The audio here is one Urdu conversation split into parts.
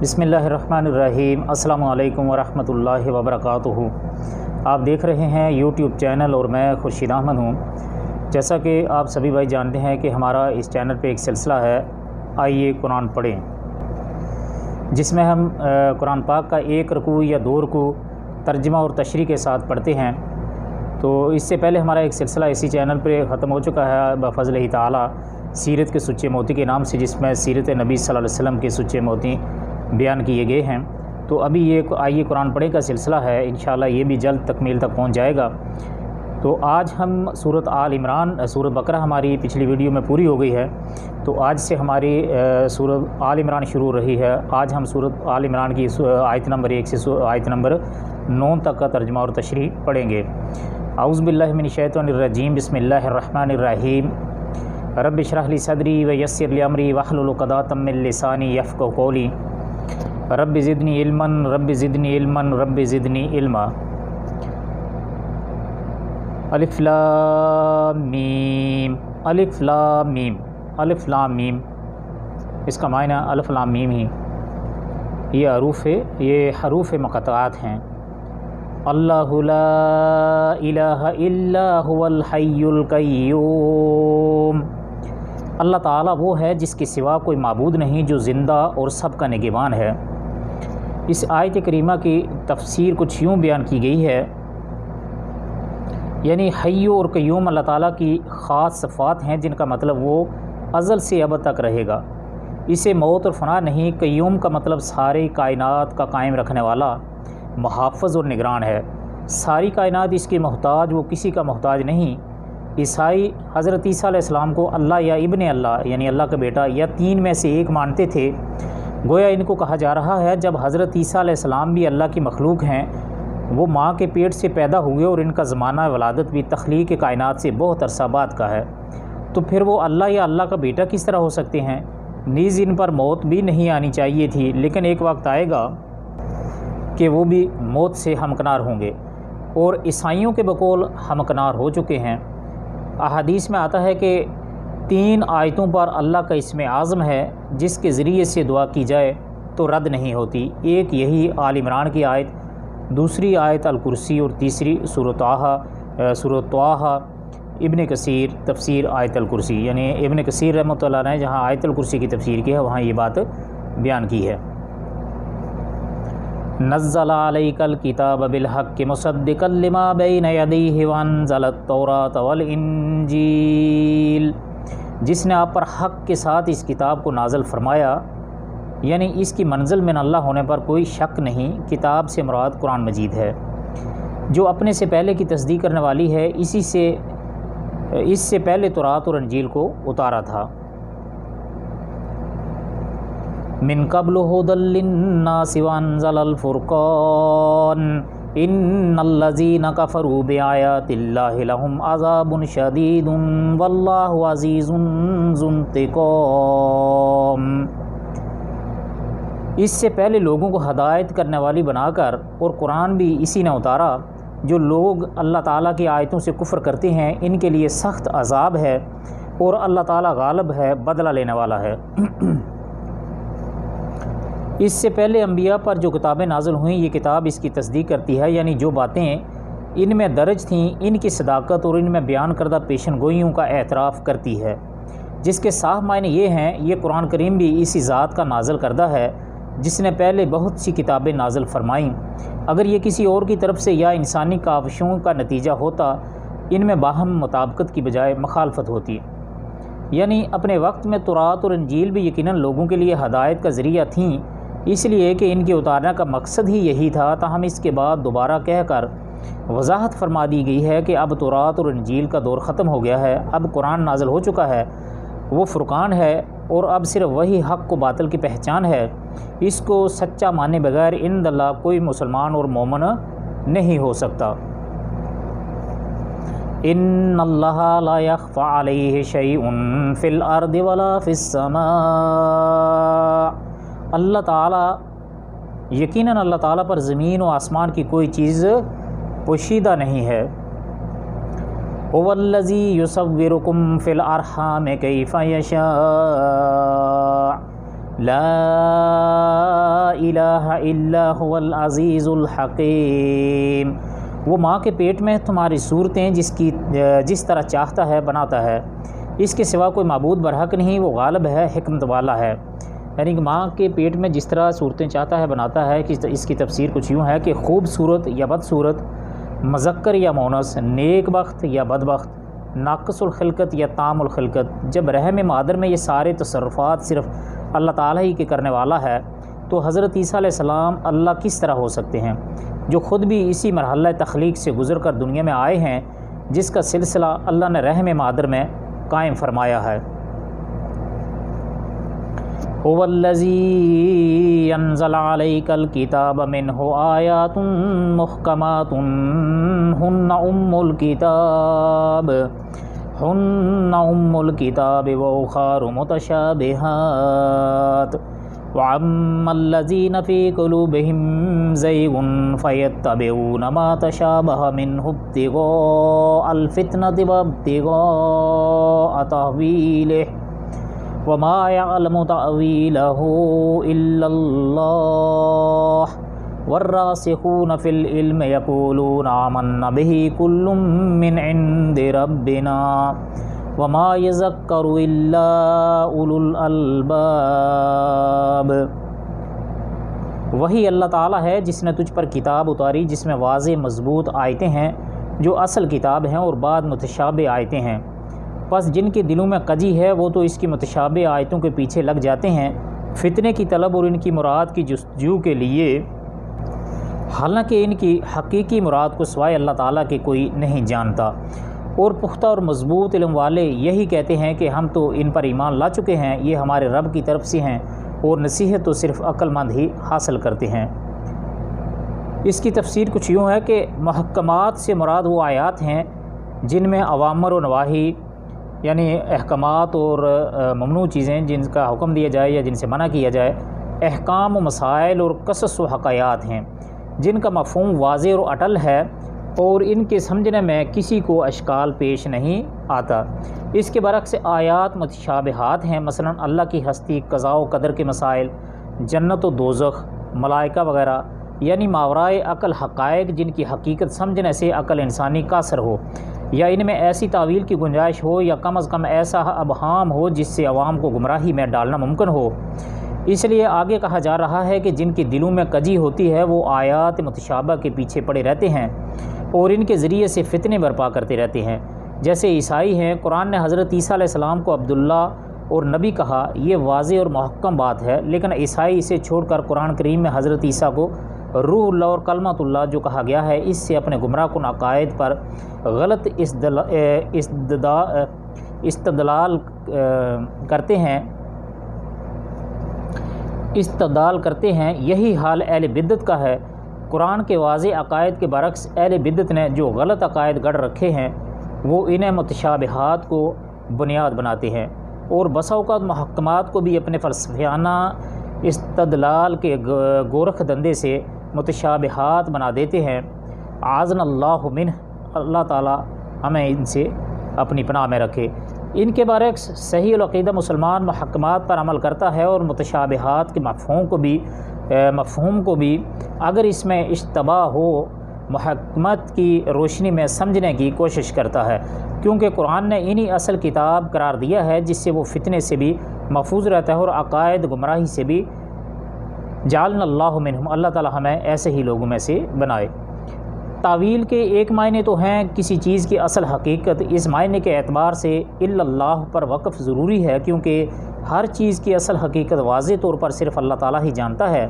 بسم اللہ الرحمن الرحیم۔ السلام علیکم ورحمۃ اللہ وبرکاتہ۔ آپ دیکھ رہے ہیں یوٹیوب چینل اور میں خورشید احمد ہوں۔ جیسا کہ آپ سبھی بھائی جانتے ہیں کہ ہمارا اس چینل پہ ایک سلسلہ ہے آئیے قرآن پڑھیں، جس میں ہم قرآن پاک کا ایک رکوع یا دو رکوع ترجمہ اور تشریح کے ساتھ پڑھتے ہیں۔ تو اس سے پہلے ہمارا ایک سلسلہ اسی چینل پہ ختم ہو چکا ہے بفضلہ تعالی سیرت کے سچے موتی کے نام سے، جس میں سیرت نبی صلی اللہ علیہ وسلم کے سچے موتی بیان کیے گئے ہیں۔ تو ابھی یہ آئیے قرآن پڑھیں کا سلسلہ ہے، انشاءاللہ یہ بھی جلد تکمیل تک پہنچ جائے گا۔ تو آج ہم سورۃ آل عمران، سورۃ بقرہ ہماری پچھلی ویڈیو میں پوری ہو گئی ہے، تو آج سے ہماری سورۃ آل عمران شروع ہو رہی ہے۔ آج ہم سورۃ آل عمران کی آیت نمبر 1 سے آیت نمبر 9 تک کا ترجمہ اور تشریح پڑھیں گے۔ اعوذ باللہ من الشیطان الرجیم، بسم اللہ الرحمن الرحیم۔ رب اشرح لی صدری ویسر لی امری واحلل عقدۃ من لسانی یفقہوا قولی۔ رب زدنی علما رب زدنی علما رب زدنی علما۔ الف لام میم، الف لام میم، الف لام میم، اس کا معنی الف لام میم ہی یہ حروف مقطعات ہیں۔ اللہ لا الہ الا هو الحی القیوم۔ اللہ تعالیٰ وہ ہے جس کے سوا کوئی معبود نہیں، جو زندہ اور سب کا نگہبان ہے۔ اس آیت کریمہ کی تفسیر کچھ یوں بیان کی گئی ہے، یعنی حی اور قیوم اللہ تعالیٰ کی خاص صفات ہیں جن کا مطلب وہ ازل سے ابد تک رہے گا، اسے موت اور فنا نہیں۔ قیوم کا مطلب سارے کائنات کا قائم رکھنے والا، محافظ اور نگران ہے۔ ساری کائنات اس کے محتاج، وہ کسی کا محتاج نہیں۔ عیسائی حضرت عیسیٰ علیہ السلام کو اللہ یا ابن اللہ یعنی اللہ کا بیٹا یا تین میں سے ایک مانتے تھے۔ گویا ان کو کہا جا رہا ہے جب حضرت عیسیٰ علیہ السلام بھی اللہ کی مخلوق ہیں، وہ ماں کے پیٹ سے پیدا ہوئے اور ان کا زمانہ ولادت بھی تخلیق کائنات سے بہت عرصہ بعد کا ہے، تو پھر وہ اللہ یا اللہ کا بیٹا کس طرح ہو سکتے ہیں؟ نیز ان پر موت بھی نہیں آنی چاہیے تھی، لیکن ایک وقت آئے گا کہ وہ بھی موت سے ہمکنار ہوں گے، اور عیسائیوں کے بقول ہمکنار ہو چکے ہیں۔ احادیث میں آتا ہے کہ 3 آیتوں پر اللہ کا اسم اعظم ہے جس کے ذریعے سے دعا کی جائے تو رد نہیں ہوتی۔ ایک یہی آل عمران کی آیت، دوسری آیت الکرسی، اور تیسری سورۃ طٰہٰ۔ ابن کثیر تفسیر آیت الکرسی، یعنی ابن کثیر رحمۃ اللہ نے جہاں آیت الکرسی کی تفسیر کی ہے وہاں یہ بات بیان کی ہے۔ نزل علیک الکتاب بالحق مصدقا لما بین یدیہ وانزل التوراۃ والانجیل۔ جس نے آپ پر حق کے ساتھ اس کتاب کو نازل فرمایا، یعنی اس کی منزل من اللہ ہونے پر کوئی شک نہیں۔ کتاب سے مراد قرآن مجید ہے، جو اپنے سے پہلے کی تصدیق کرنے والی ہے، اس سے پہلے تورات اور انجیل کو اتارا تھا۔ من قبل هدى للناس وانزل الفرقان ان الذين كفروا بآيات الله لهم عذاب شديد والله عزيز ذو انتقام۔ اس سے پہلے لوگوں کو ہدایت کرنے والی بنا کر، اور قرآن بھی اسی نے اتارا۔ جو لوگ اللہ تعالیٰ کی آیتوں سے کفر کرتے ہیں ان کے لیے سخت عذاب ہے، اور اللہ تعالیٰ غالب ہے، بدلہ لینے والا ہے۔ اس سے پہلے انبیاء پر جو کتابیں نازل ہوئیں، یہ کتاب اس کی تصدیق کرتی ہے، یعنی جو باتیں ان میں درج تھیں ان کی صداقت اور ان میں بیان کردہ پیشن گوئیوں کا اعتراف کرتی ہے، جس کے صاف معنی یہ ہیں یہ قرآن کریم بھی اسی ذات کا نازل کردہ ہے جس نے پہلے بہت سی کتابیں نازل فرمائیں۔ اگر یہ کسی اور کی طرف سے یا انسانی کاوشوں کا نتیجہ ہوتا، ان میں باہم مطابقت کی بجائے مخالفت ہوتی۔ یعنی اپنے وقت میں تورات اور انجیل بھی یقیناً لوگوں کے لیے ہدایت کا ذریعہ تھیں، اس لیے کہ ان کے اتارنے کا مقصد ہی یہی تھا۔ تاہم اس کے بعد دوبارہ کہہ کر وضاحت فرما دی گئی ہے کہ اب تورات اور انجیل کا دور ختم ہو گیا ہے، اب قرآن نازل ہو چکا ہے، وہ فرقان ہے، اور اب صرف وہی حق و باطل کی پہچان ہے۔ اس کو سچا مانے بغیر عند اللہ کوئی مسلمان اور مومن نہیں ہو سکتا۔ ان اللہ لا یخفی علیہ شیء فی الارض ولا فی السماء۔ اللہ تعالیٰ، یقیناً اللہ تعالیٰ پر زمین و آسمان کی کوئی چیز پوشیدہ نہیں ہے۔ هو الذی یصورکم فی الارحام کیف یشاء لا الہ الا هو العزیز الحکیم۔ وہ ماں کے پیٹ میں تمہاری صورتیں جس طرح چاہتا ہے بناتا ہے، اس کے سوا کوئی معبود برحق نہیں، وہ غالب ہے، حکمت والا ہے۔ یعنی کہ ماں کے پیٹ میں جس طرح صورتیں چاہتا ہے بناتا ہے، کہ اس کی تفسیر کچھ یوں ہے کہ خوبصورت یا بدصورت، مذکر یا مونس، نیک بخت یا بدبخت، ناقص الخلقت یا تام الخلقت۔ جب رحم مادر میں یہ سارے تصرفات صرف اللہ تعالیٰ ہی کے کرنے والا ہے، تو حضرت عیسیٰ علیہ السلام اللہ کس طرح ہو سکتے ہیں، جو خود بھی اسی مرحلہ تخلیق سے گزر کر دنیا میں آئے ہیں، جس کا سلسلہ اللہ نے رحم مادر میں قائم فرمایا ہے۔ هو الذی انزل علیک الکتاب منہ آیات محکمات ہن ام الکتاب واخر متشابہات وَأَمَّا الَّذِينَ فِي قُلُوبِهِمْ زَيْغٌ فَيَتَّبِعُونَ مَا تَشَابَهَ مِنْهُ ابْتِغَاءَ الْفِتْنَةِ وَابْتِغَاءَ تَأْوِيلِهِ وَمَا يَعْلَمُ تَأْوِيلَهُ إِلَّا اللَّهُ وَالرَّاسِخُونَ فِي الْعِلْمِ يَقُولُونَ آمَنَّا بِهِ كُلٌّ مِّنْ عِندِ رَبِّنَا وَمَا يَذَكَّرُ إِلَّا أُولُو الْأَلْبَابِ۔ وہی اللہ تعالیٰ ہے جس نے تجھ پر کتاب اتاری جس میں واضح مضبوط آیتیں ہیں جو اصل کتاب ہیں، اور بعد متشابہ آیتیں ہیں، پس جن کے دلوں میں کجی ہے وہ تو اس کی متشابہ آیتوں کے پیچھے لگ جاتے ہیں فتنے کی طلب اور ان کی مراد کی جستجو کے لیے، حالانکہ ان کی حقیقی مراد کو سوائے اللہ تعالیٰ کے کوئی نہیں جانتا۔ اور پختہ اور مضبوط علم والے یہی کہتے ہیں کہ ہم تو ان پر ایمان لا چکے ہیں، یہ ہمارے رب کی طرف سے ہیں، اور نصیحت تو صرف عقل مند ہی حاصل کرتے ہیں۔ اس کی تفسیر کچھ یوں ہے کہ محکمات سے مراد وہ آیات ہیں جن میں اوامر و نواہی، یعنی احکامات اور ممنوع چیزیں جن کا حکم دیا جائے یا جن سے منع کیا جائے، احکام و مسائل اور قصص و حکایات ہیں جن کا مفہوم واضح اور اٹل ہے، اور ان کے سمجھنے میں کسی کو اشکال پیش نہیں آتا۔ اس کے برعکس آیات متشابہات ہیں، مثلا اللہ کی ہستی، قضاء و قدر کے مسائل، جنت و دوزخ، ملائکہ وغیرہ، یعنی ماورائے عقل حقائق جن کی حقیقت سمجھنے سے عقل انسانی قاصر ہو، یا ان میں ایسی تعویل کی گنجائش ہو، یا کم از کم ایسا ابہام ہو جس سے عوام کو گمراہی میں ڈالنا ممکن ہو۔ اس لیے آگے کہا جا رہا ہے کہ جن کے دلوں میں کجی ہوتی ہے وہ آیات متشابہ کے پیچھے پڑے رہتے ہیں اور ان کے ذریعے سے فتنے برپا کرتے رہتے ہیں، جیسے عیسائی ہیں۔ قرآن نے حضرت عیسیٰ علیہ السلام کو عبداللہ اور نبی کہا، یہ واضح اور محکم بات ہے، لیکن عیسائی اسے چھوڑ کر قرآن کریم میں حضرت عیسیٰ کو روح اللہ اور کلمۃ اللہ جو کہا گیا ہے، اس سے اپنے گمراہ کن عقائد پر غلط استدلال کرتے ہیں۔ یہی حال اہل بدعت کا ہے۔ قرآن کے واضح عقائد کے برعکس اہل بدعت نے جو غلط عقائد گڑھ رکھے ہیں، وہ انہیں متشابہات کو بنیاد بناتے ہیں، اور بسا اوقات محکمات کو بھی اپنے فلسفیانہ استدلال کے گورکھ دندے سے متشابہات بنا دیتے ہیں۔ اعاذنا اللہ منہ، اللہ تعالیٰ ہمیں ان سے اپنی پناہ میں رکھے۔ ان کے برعکس صحیح العقیدہ مسلمان محکمات پر عمل کرتا ہے اور متشابہات کے مفہوم کو بھی اگر اس میں اشتباہ ہو محکمت کی روشنی میں سمجھنے کی کوشش کرتا ہے، کیونکہ قرآن نے انہی اصل کتاب قرار دیا ہے جس سے وہ فتنے سے بھی محفوظ رہتا ہے اور عقائد گمراہی سے بھی۔ جعلنا اللہ منہم، اللہ تعالی ہمیں ایسے ہی لوگوں میں سے بنائے۔ تعویل کے ایک معنی تو ہیں کسی چیز کی اصل حقیقت، اس معنی کے اعتبار سے الا اللہ پر وقف ضروری ہے، کیونکہ ہر چیز کی اصل حقیقت واضح طور پر صرف اللہ تعالیٰ ہی جانتا ہے۔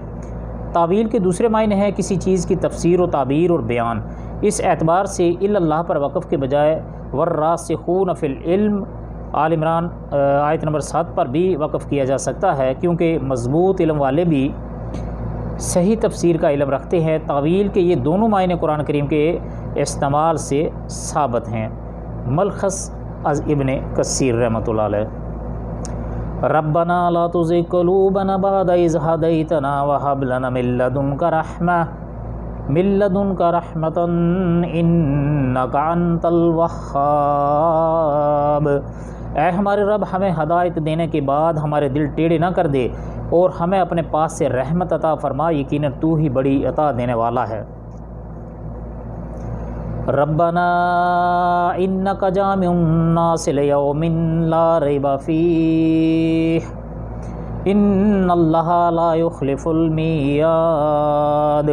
تعویل کے دوسرے معنی ہیں کسی چیز کی تفسیر و تعبیر اور بیان، اس اعتبار سے الا اللہ پر وقف کے بجائے والراسخون فی العلم آل عمران آیت نمبر 7 پر بھی وقف کیا جا سکتا ہے، کیونکہ مضبوط علم والے بھی صحیح تفسیر کا علم رکھتے ہیں۔ تعویل کے یہ دونوں معنی قرآن کریم کے استعمال سے ثابت ہیں۔ ملخص از ابن کثیر رحمۃ اللہ علیہ۔ ربنا لا تزغ قلوبنا بعد إذ هديتنا وهب لنا من لدنك رحمة إنك أنت الوهاب۔ اے ہمارے رب ہمیں ہدایت دینے کے بعد ہمارے دل ٹیڑھے نہ کر دے اور ہمیں اپنے پاس سے رحمت عطا فرما، یقیناً تو ہی بڑی عطا دینے والا ہے۔ ربنا انک جامع الناس لیوم لا ریب فیہ ان اللہ لا یخلف المیعاد۔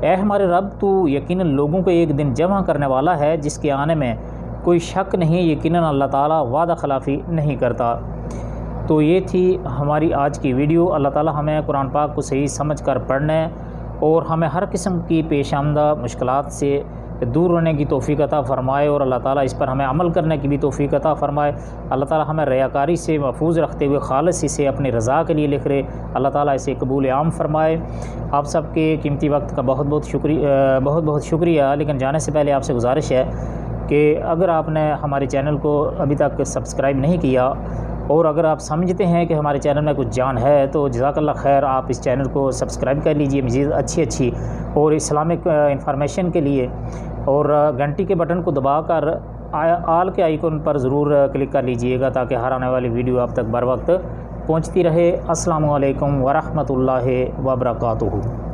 اے ہمارے رب تو یقیناً لوگوں کو ایک دن جمع کرنے والا ہے جس کے آنے میں کوئی شک نہیں، یقیناً اللہ تعالیٰ وعدہ خلافی نہیں کرتا۔ تو یہ تھی ہماری آج کی ویڈیو۔ اللہ تعالیٰ ہمیں قرآن پاک کو صحیح سمجھ کر پڑھنے اور ہمیں ہر قسم کی پیش آمدہ مشکلات سے دور رہنے کی توفیق عطا فرمائے، اور اللہ تعالیٰ اس پر ہمیں عمل کرنے کی بھی توفیق عطا فرمائے۔ اللہ تعالیٰ ہمیں ریاکاری سے محفوظ رکھتے ہوئے خالص اسے اپنی رضا کے لیے لکھ رہے، اللہ تعالیٰ اسے قبول عام فرمائے۔ آپ سب کے قیمتی وقت کا بہت بہت شکریہ۔ لیکن جانے سے پہلے آپ سے گزارش ہے کہ اگر آپ نے ہمارے چینل کو ابھی تک سبسکرائب نہیں کیا اور اگر آپ سمجھتے ہیں کہ ہمارے چینل میں کچھ جان ہے تو جزاک اللہ خیر، آپ اس چینل کو سبسکرائب کر لیجئے مزید اچھی اور اسلامک انفارمیشن کے لیے، اور گھنٹی کے بٹن کو دبا کر آل کے آئیکن پر ضرور کلک کر لیجئے گا تاکہ ہر آنے والی ویڈیو آپ تک بر وقت پہنچتی رہے۔ السلام علیکم ورحمۃ اللہ وبرکاتہ۔